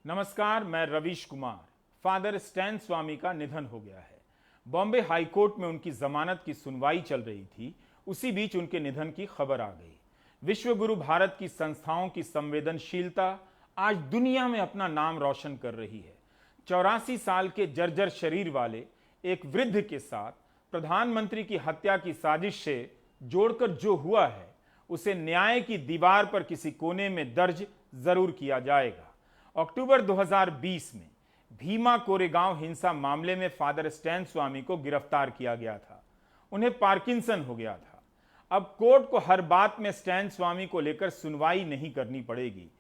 नमस्कार, मैं Ravish Kumar. Father Stan स्वामी का निधन हो गया है। बॉम्बे हाई कोर्ट में उनकी जमानत की सुनवाई चल रही थी, उसी बीच उनके निधन की खबर आ गई। विश्व गुरु भारत की संस्थाओं की संवेदनशीलता आज दुनिया में अपना नाम रोशन कर रही है। 84 साल के जर्जर शरीर वाले एक वृद्ध के साथ प्रधानमंत्री की हत्या की साजिश से जोड़कर जो हुआ है, उसे न्याय की दीवार पर किसी कोने में दर्ज जरूर किया जाएगा। अक्टूबर 2020 में भीमा कोरेगांव हिंसा मामले में फादर स्टैन स्वामी को गिरफ्तार किया गया था। उन्हें पार्किंसन हो गया था। अब कोर्ट को हर बात में स्टैन स्वामी को लेकर सुनवाई नहीं करनी पड़ेगी।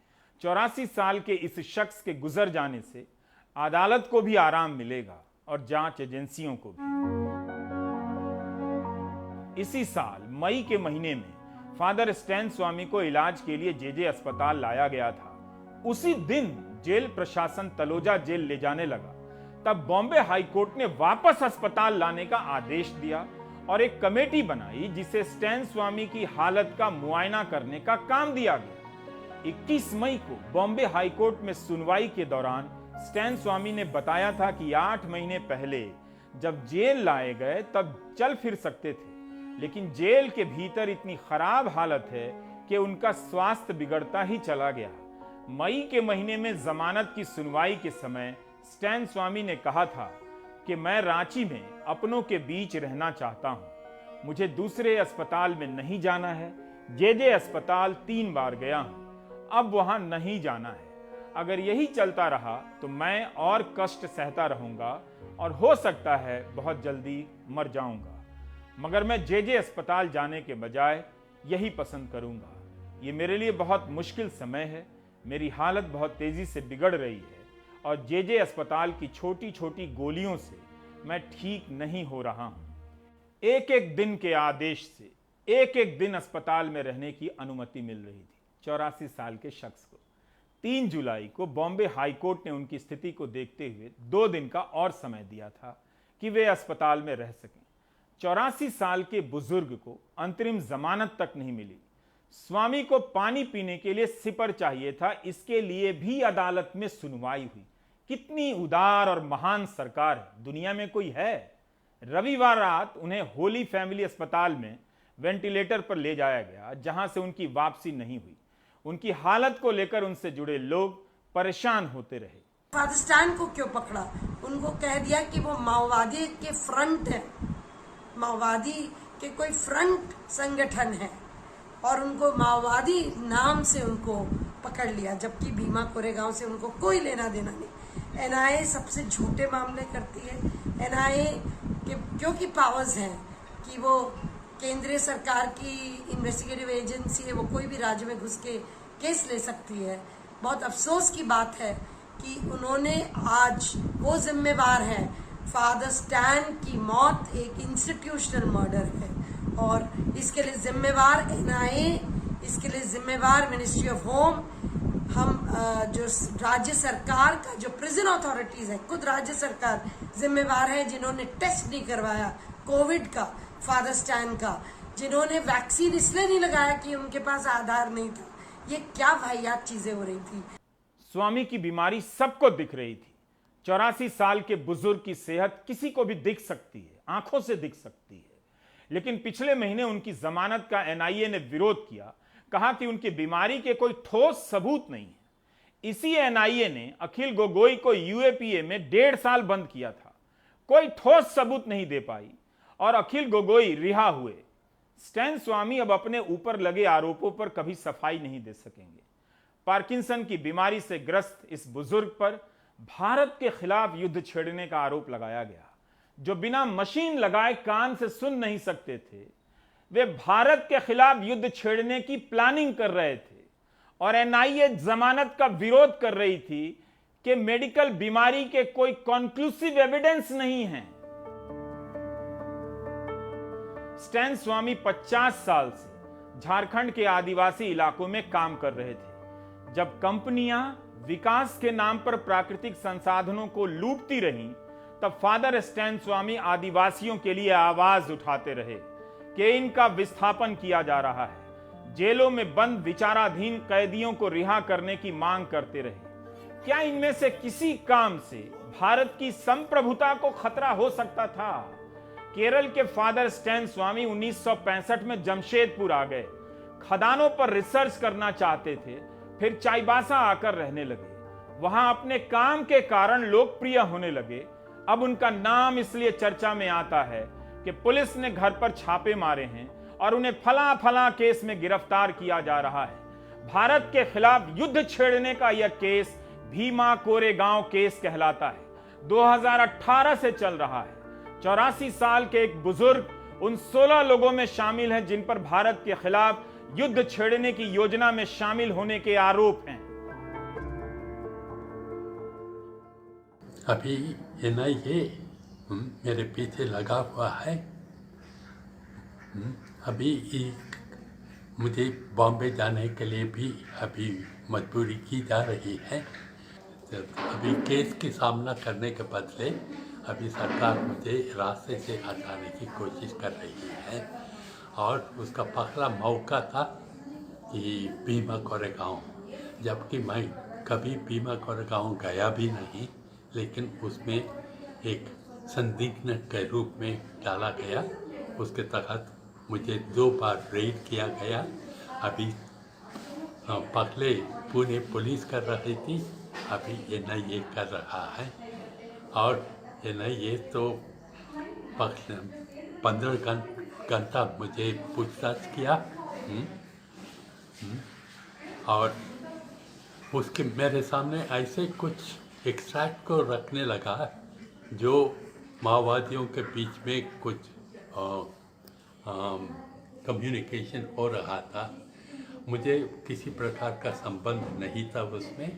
84 साल के इस शख्स के गुजर जाने से अदालत को भी आराम मिलेगा और जांच एजेंसियों को भी। इसी साल मई के महीने में फादर स्टैन स्वामी को इलाज के लिए जेजे अस्पताल लाया गया था। उसी दिन जेल प्रशासन तलोजा जेल ले जाने लगा। तब बॉम्बे हाई कोर्ट ने वापस अस्पताल लाने का आदेश दिया और एक कमेटी बनाई जिसे स्टैन स्वामी की हालत का मुआयना करने का काम दिया गया। 21 मई को बॉम्बे हाई कोर्ट में सुनवाई के दौरान स्टैन स्वामी ने बताया था कि 8 महीने पहले जब जेल लाए गए तब चल फिर सकते थे, लेकिन जेल के भीतर इतनी खराब हालत है कि उनका स्वास्थ्य बिगड़ता ही चला गया। मई के महीने में जमानत की सुनवाई के समय स्टैन स्वामी ने कहा था कि मैं रांची में अपनों के बीच रहना चाहता हूं, मुझे दूसरे अस्पताल में नहीं जाना है। जेजे अस्पताल 3 बार गया हूं, अब वहां नहीं जाना है। अगर यही चलता रहा तो मैं और कष्ट सहता रहूंगा और हो सकता है बहुत जल्दी मर जाऊंगा, मगर मैं जेजे अस्पताल जाने के बजाय यही पसंद करूंगा। ये मेरे लिए बहुत मुश्किल समय है, मेरी हालत बहुत तेजी से बिगड़ रही है और जेजे अस्पताल की छोटी छोटी गोलियों से मैं ठीक नहीं हो रहा हूं। एक एक दिन के आदेश से एक एक दिन अस्पताल में रहने की अनुमति मिल रही थी 84 साल के शख्स को। 3 जुलाई को बॉम्बे हाई कोर्ट ने उनकी स्थिति को देखते हुए 2 दिन का और समय दिया था कि वे अस्पताल में रह सकें। 84 साल के बुजुर्ग को अंतरिम जमानत तक नहीं मिली। स्वामी को पानी पीने के लिए सिपर चाहिए था, इसके लिए भी अदालत में सुनवाई हुई। कितनी उदार और महान सरकार है, दुनिया में कोई है? रविवार रात उन्हें होली फैमिली अस्पताल में वेंटिलेटर पर ले जाया गया, जहां से उनकी वापसी नहीं हुई। उनकी हालत को लेकर उनसे जुड़े लोग परेशान होते रहे। फादर स्टैन को क्यों पकड़ा? उनको कह दिया कि वो माओवादी के फ्रंट है, माओवादी के कोई फ्रंट संगठन है और उनको माओवादी नाम से उनको पकड़ लिया, जबकि भीमा कोरेगांव से उनको कोई लेना देना नहीं। एनआईए सबसे झूठे मामले करती है। एनआईए के क्योंकि पावर्स हैं कि वो केंद्रीय सरकार की इन्वेस्टिगेटिव एजेंसी है, वो कोई भी राज्य में घुस के केस ले सकती है। बहुत अफसोस की बात है कि उन्होंने आज वो जिम्मेवार है। फादर स्टैन की मौत एक इंस्टीट्यूशनल मर्डर है और इसके लिए जिम्मेवार एनआईए, इसके लिए जिम्मेवार मिनिस्ट्री ऑफ होम, हम जो राज्य सरकार का जो प्रिजन अथॉरिटीज है, खुद राज्य सरकार जिम्मेवार है, जिन्होंने टेस्ट नहीं करवाया कोविड का, फादर स्टैन का, जिन्होंने वैक्सीन इसलिए नहीं लगाया कि उनके पास आधार नहीं था। ये क्या वाहियात चीजें हो रही थी। स्वामी की बीमारी सबको दिख रही थी। 84 साल के बुजुर्ग की सेहत किसी को भी दिख सकती है, आंखों से दिख सकती है, लेकिन पिछले महीने उनकी जमानत का एनआईए ने विरोध किया, कहा कि उनकी बीमारी के कोई ठोस सबूत नहीं है। इसी एनआईए ने अखिल गोगोई को यूएपीए में 1.5 साल बंद किया था, कोई ठोस सबूत नहीं दे पाई और अखिल गोगोई रिहा हुए। स्टैन स्वामी अब अपने ऊपर लगे आरोपों पर कभी सफाई नहीं दे सकेंगे। पार्किंसन की बीमारी से ग्रस्त इस बुजुर्ग पर भारत के खिलाफ युद्ध छेड़ने का आरोप लगाया गया। जो बिना मशीन लगाए कान से सुन नहीं सकते थे, वे भारत के खिलाफ युद्ध छेड़ने की प्लानिंग कर रहे थे और एनआईए जमानत का विरोध कर रही थी कि मेडिकल बीमारी के कोई कॉन्क्लूसिव एविडेंस नहीं है। स्टैन स्वामी 50 साल से झारखंड के आदिवासी इलाकों में काम कर रहे थे। जब कंपनियां विकास के नाम पर प्राकृतिक संसाधनों को लूटती रहीं, तब फादर स्टैन स्वामी आदिवासियों के लिए आवाज उठाते रहे कि इनका विस्थापन किया जा रहा है। जेलों में बंद विचाराधीन कैदियों को रिहा करने की मांग करते रहे। क्या इनमें से किसी काम से भारत की संप्रभुता को खतरा हो सकता था? केरल के फादर स्टैन स्वामी 1965 में जमशेदपुर आ गए। खदानों पर रिसर्च करना चाहते थे, फिर चाईबासा आकर रहने लगे। वहां अपने काम के कारण लोकप्रिय होने लगे। अब उनका नाम इसलिए चर्चा में आता है कि पुलिस ने घर पर छापे मारे हैं और उन्हें फला फला केस में गिरफ्तार किया जा रहा है। भारत के खिलाफ युद्ध छेड़ने का यह केस भीमा कोरेगांव केस कहलाता है। 2018 से चल रहा है। 84 साल के एक बुजुर्ग उन 16 लोगों में शामिल हैं जिन पर भारत के खिलाफ युद्ध छेड़ने की योजना में शामिल होने के आरोप हैं। अभी एनआईए मेरे पीछे लगा हुआ है। अभी मुझे बॉम्बे जाने के लिए भी अभी मजबूरी की जा रही है। अभी केस की सामना करने के बदले अभी सरकार मुझे रास्ते से हटाने की कोशिश कर रही है और उसका पहला मौका था कि भीमा कोरेगांव, जबकि मैं कभी भीमा कोरेगांव गया भी नहीं, लेकिन उसमें एक संदिग्ध के रूप में डाला गया। उसके तहत मुझे 2 बार रेड किया गया। अभी पहले पुणे पुलिस कर रही थी, अभी एनआईए कर रहा है और एनआईए तो 15 घंटा मुझे पूछताछ किया और उसके मेरे सामने ऐसे कुछ एक्सट्रैक्ट को रखने लगा जो माओवादियों के बीच में कुछ कम्युनिकेशन हो रहा था। मुझे किसी प्रकार का संबंध नहीं था उसमें,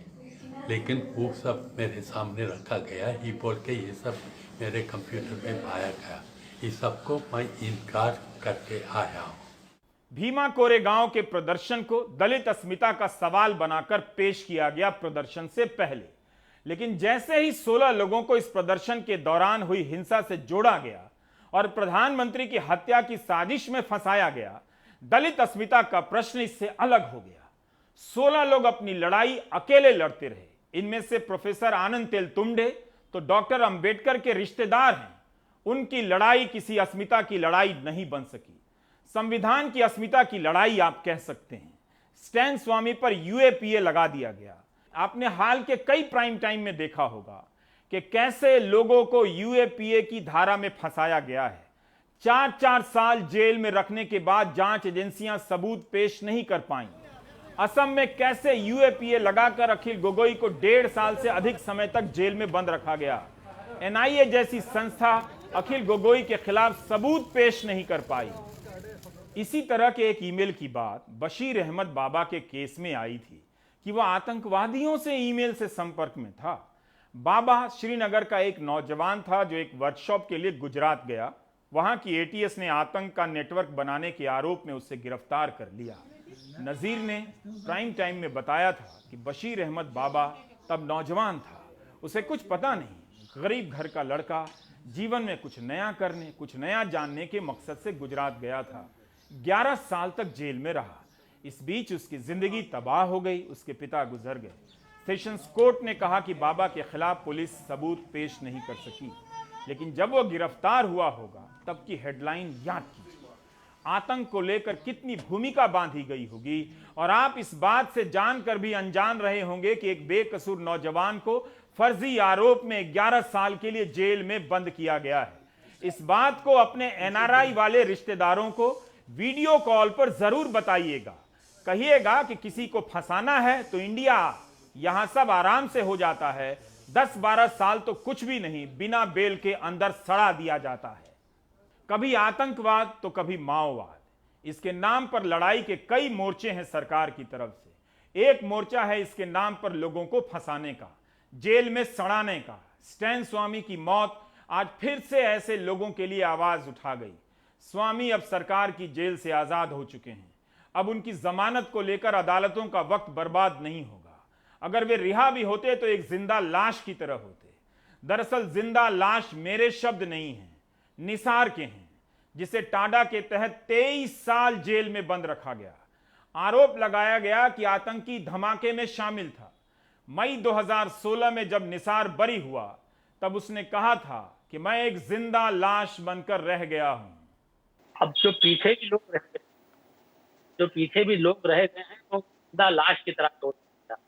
लेकिन वो सब मेरे सामने रखा गया ही बोल के ये सब मेरे कंप्यूटर में पाया गया। इस सब को मैं इनकार करके आया हूँ। भीमा कोरेगांव के प्रदर्शन को दलित अस्मिता का सवाल बनाकर पेश किया गया प्रदर्शन से पहले, लेकिन जैसे ही 16 लोगों को इस प्रदर्शन के दौरान हुई हिंसा से जोड़ा गया और प्रधानमंत्री की हत्या की साजिश में फंसाया गया, दलित अस्मिता का प्रश्न इससे अलग हो गया। 16 लोग अपनी लड़ाई अकेले लड़ते रहे। इनमें से प्रोफेसर आनंद तेलतुंबडे तो डॉक्टर अंबेडकर के रिश्तेदार हैं। उनकी लड़ाई किसी अस्मिता की लड़ाई नहीं बन सकी, संविधान की अस्मिता की लड़ाई आप कह सकते हैं। स्टैन स्वामी पर यूएपीए लगा दिया गया। आपने हाल के कई प्राइम टाइम में देखा होगा कि कैसे लोगों को यूएपीए की धारा में फंसाया गया है। 4-4 साल जेल में रखने के बाद जांच एजेंसियां सबूत पेश नहीं कर पाई। असम में कैसे यूएपीए लगाकर अखिल गोगोई को 1.5 साल से अधिक समय तक जेल में बंद रखा गया। एनआईए जैसी संस्था अखिल गोगोई के खिलाफ सबूत पेश नहीं कर पाई। इसी तरह के एक ईमेल की बात बशीर अहमद बाबा के केस में आई थी कि वह आतंकवादियों से ईमेल से संपर्क में था। बाबा श्रीनगर का एक नौजवान था जो एक वर्कशॉप के लिए गुजरात गया। वहां की एटीएस ने आतंक का नेटवर्क बनाने के आरोप में उसे गिरफ्तार कर लिया। नजीर ने प्राइम टाइम में बताया था कि बशीर अहमद बाबा तब नौजवान था, उसे कुछ पता नहीं। गरीब घर का लड़का जीवन में कुछ नया करने, कुछ नया जानने के मकसद से गुजरात गया था। 11 साल तक जेल में रहा। इस बीच उसकी जिंदगी तबाह हो गई, उसके पिता गुजर गए। सेशंस कोर्ट ने कहा कि बाबा के खिलाफ पुलिस सबूत पेश नहीं कर सकी, लेकिन जब वो गिरफ्तार हुआ होगा तब की हेडलाइन याद कीजिए। आतंक को लेकर कितनी भूमिका बांधी गई होगी और आप इस बात से जानकर भी अनजान रहे होंगे कि एक बेकसूर नौजवान को फर्जी आरोप में 11 साल के लिए जेल में बंद किया गया है। इस बात को अपने एनआरआई वाले रिश्तेदारों को वीडियो कॉल पर जरूर बताइएगा। कहिएगा कि किसी को फंसाना है तो इंडिया, यहां सब आराम से हो जाता है। 10-12 साल तो कुछ भी नहीं, बिना बेल के अंदर सड़ा दिया जाता है। कभी आतंकवाद तो कभी माओवाद। इसके नाम पर लड़ाई के कई मोर्चे हैं सरकार की तरफ से। एक मोर्चा है इसके नाम पर लोगों को फंसाने का, जेल में सड़ाने का। स्टैन स्वामी की मौत आज फिर से ऐसे लोगों के लिए आवाज उठा गई। स्वामी अब सरकार की जेल से आजाद हो चुके हैं। अब उनकी जमानत को लेकर अदालतों का वक्त बर्बाद नहीं होगा। अगर वे रिहा भी होते तो एक जिंदा लाश की तरह होते। दरअसल जिंदा लाश मेरे शब्द नहीं हैं, निसार के हैं, जिसे टाडा के तहत 23 साल जेल में बंद रखा गया। आरोप लगाया गया कि आतंकी धमाके में शामिल था। मई 2016 में जब निसार बरी हुआ तब उसने कहा था कि मैं एक जिंदा लाश बनकर रह गया हूं। अब जो पीछे भी लोग रह गए हैं वो जिंदा लाश की तरह हो सकता है,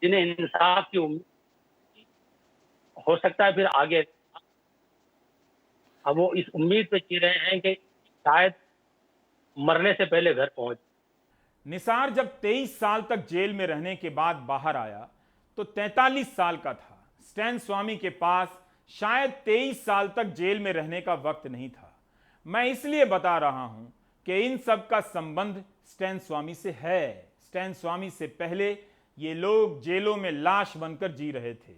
जिन्हें इंसाफ की उम्मीद हो सकता है फिर आगे। अब वो इस उम्मीद पे जी रहे हैं कि शायद मरने से पहले घर पहुंच। निसार जब 23 साल तक जेल में रहने के बाद बाहर आया तो 43 साल का था। स्टैन स्वामी के पास शायद 23 साल तक जेल में रहने का वक्त नहीं था। मैं इसलिए बता रहा हूं कि इन सब का संबंध स्टैन स्वामी से है। स्टैन स्वामी से पहले ये लोग जेलों में लाश बनकर जी रहे थे।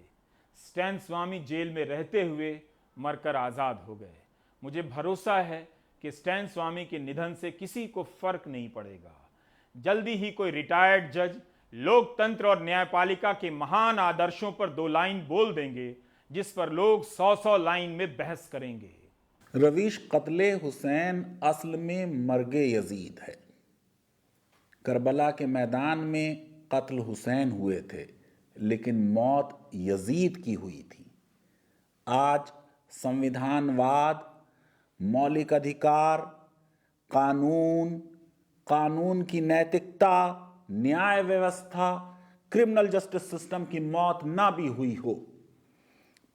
स्टैन स्वामी जेल में रहते हुए मरकर आजाद हो गए। मुझे भरोसा है कि स्टैन स्वामी के निधन से किसी को फर्क नहीं पड़ेगा। जल्दी ही कोई रिटायर्ड जज लोकतंत्र और न्यायपालिका के महान आदर्शों पर 2 लाइन बोल देंगे जिस पर लोग 100 लाइन में बहस करेंगे। रवीश, कत्ले हुसैन असल में मर्गे यजीद है। करबला के मैदान में कत्ल हुसैन हुए थे लेकिन मौत यजीद की हुई थी। आज संविधानवाद, मौलिक अधिकार, कानून की नैतिकता, न्याय व्यवस्था, क्रिमिनल जस्टिस सिस्टम की मौत ना भी हुई हो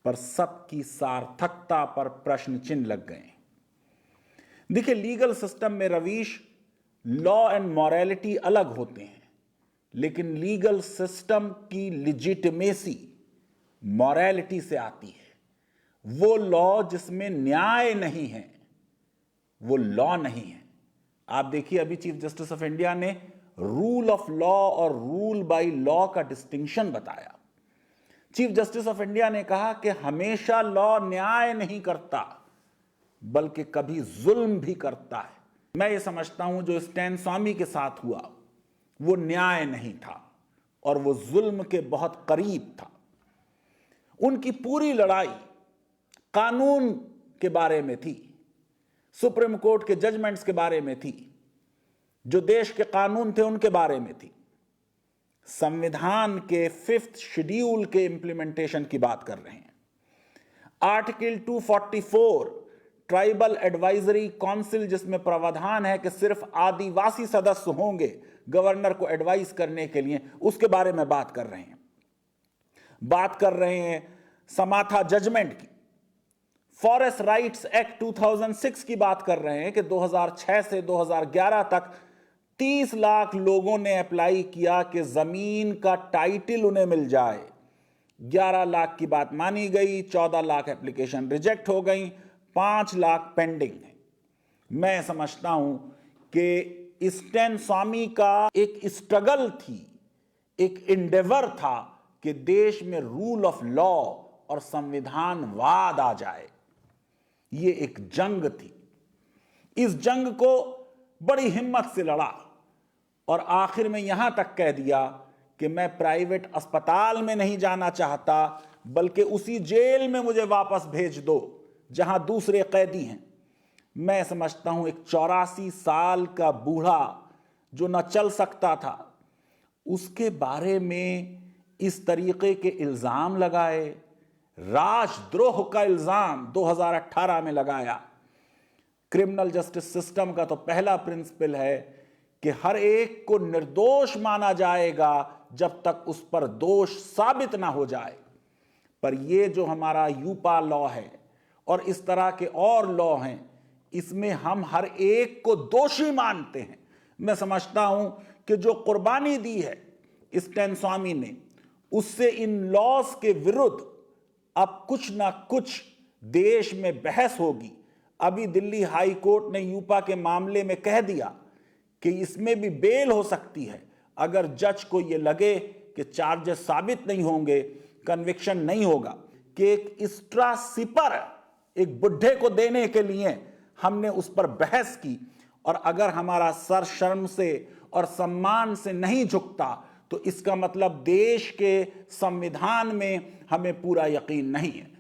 पर सबकी सार्थकता पर प्रश्न चिन्ह लग गए। देखिए, लीगल सिस्टम में रवीश, लॉ एंड मॉरलिटी अलग होते हैं लेकिन लीगल सिस्टम की लिजिटिमेसी मॉरलिटी से आती है। वो लॉ जिसमें न्याय नहीं है वो लॉ नहीं है। आप देखिए, अभी चीफ जस्टिस ऑफ इंडिया ने रूल ऑफ लॉ और रूल बाय लॉ का डिस्टिंक्शन बताया। चीफ जस्टिस ऑफ इंडिया ने कहा कि हमेशा लॉ न्याय नहीं करता बल्कि कभी जुल्म भी करता है। मैं ये समझता हूं जो स्टैन स्वामी के साथ हुआ वो न्याय नहीं था और वो जुल्म के बहुत करीब था। उनकी पूरी लड़ाई कानून के बारे में थी, सुप्रीम कोर्ट के जजमेंट्स के बारे में थी, जो देश के कानून थे उनके बारे में थी। संविधान के 5th शेड्यूल के इंप्लीमेंटेशन की बात कर रहे हैं। आर्टिकल 244 ट्राइबल एडवाइजरी काउंसिल, जिसमें प्रावधान है कि सिर्फ आदिवासी सदस्य होंगे गवर्नर को एडवाइस करने के लिए, उसके बारे में बात कर रहे हैं। बात कर रहे हैं समाथा जजमेंट की। फॉरेस्ट राइट्स एक्ट 2006 की बात कर रहे हैं कि 2006 से 2011 तक 30 लाख लोगों ने अप्लाई किया कि जमीन का टाइटल उन्हें मिल जाए। 11 लाख की बात मानी गई, 14 लाख एप्लीकेशन रिजेक्ट हो गई, 5 लाख पेंडिंग है। मैं समझता हूं कि स्टैन स्वामी का एक स्ट्रगल थी, एक इंडेवर था कि देश में रूल ऑफ लॉ और संविधानवाद आ जाए। ये एक जंग थी। इस जंग को बड़ी हिम्मत से लड़ा और आखिर में यहां तक कह दिया कि मैं प्राइवेट अस्पताल में नहीं जाना चाहता बल्कि उसी जेल में मुझे वापस भेज दो जहां दूसरे कैदी हैं। मैं समझता हूं एक 84 साल का बूढ़ा जो न चल सकता था, उसके बारे में इस तरीके के इल्जाम लगाए। राजद्रोह का इल्जाम 2018 में लगाया। क्रिमिनल जस्टिस सिस्टम का तो पहला प्रिंसिपल है कि हर एक को निर्दोष माना जाएगा जब तक उस पर दोष साबित ना हो जाए। पर ये जो हमारा यूपा लॉ है और इस तरह के और लॉ हैं, इसमें हम हर एक को दोषी मानते हैं। मैं समझता हूं कि जो कुर्बानी दी है स्टैन स्वामी ने, उससे इन लॉज के विरुद्ध अब कुछ ना कुछ देश में बहस होगी। अभी दिल्ली हाई कोर्ट ने यूपा के मामले में कह दिया कि इसमें भी बेल हो सकती है अगर जज को यह लगे कि चार्जेस साबित नहीं होंगे, कन्विक्शन नहीं होगा। कि एक एक्स्ट्रा सिपर एक बुढ़े को देने के लिए हमने उस पर बहस की, और अगर हमारा सर शर्म से और सम्मान से नहीं झुकता तो इसका मतलब देश के संविधान में हमें पूरा यकीन नहीं है।